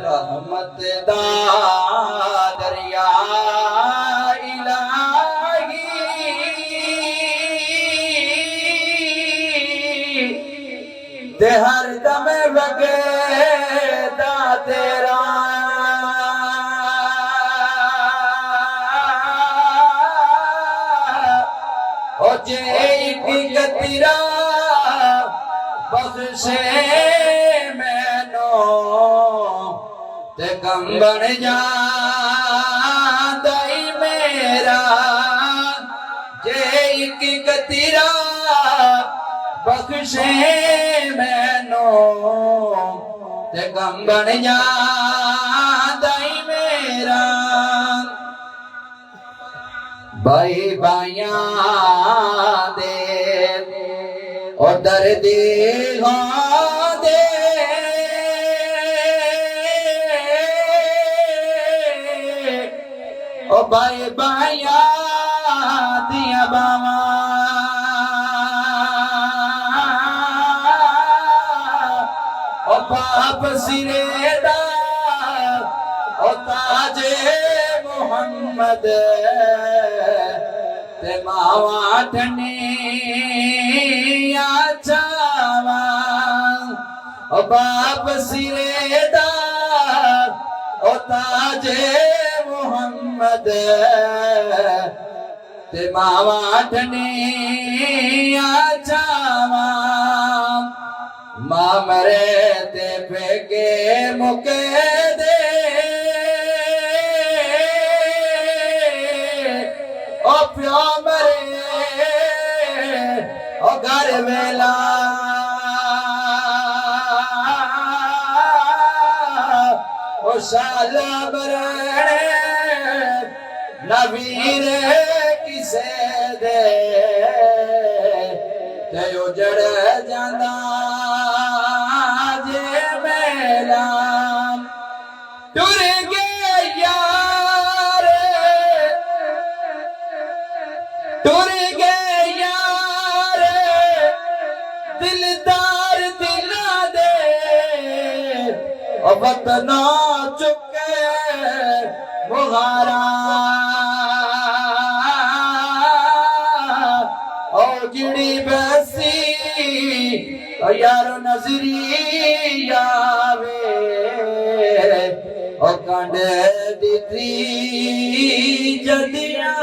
रहमत दा दरिया इलाही ते हर दम वगे दा तेरा ओ जे एक गतिरा बख्शे मैनो ते गम बन जांदा ई मेरा जे एक गतिरा बख्शे मैनो ते गम बन जांदा ई मेरा भाई भाइयां दे ओ दर्दी दे ओ भाई भाइया दिया बावा ओ बाप सिरे दा ओ ताजे मोहम्मद ते मावा ठनिया चावा ओ बाप सिरे दा ओ ताजे मोहम्मद ते मावा ठनिया चावा मां मरे ते फेके मुके दे ओ प्यो मरे ओ घर वेला ओ शाला बरणे नवीर किसे दे ते उजड़ जांदा जे मेला टुर गए यार टुर गए यार दिलदार दिला दे ओ वतना चुके मुहारा ओ गिड़ी बसी ओ यारो नजरी आवे ओ कंड दी जदियां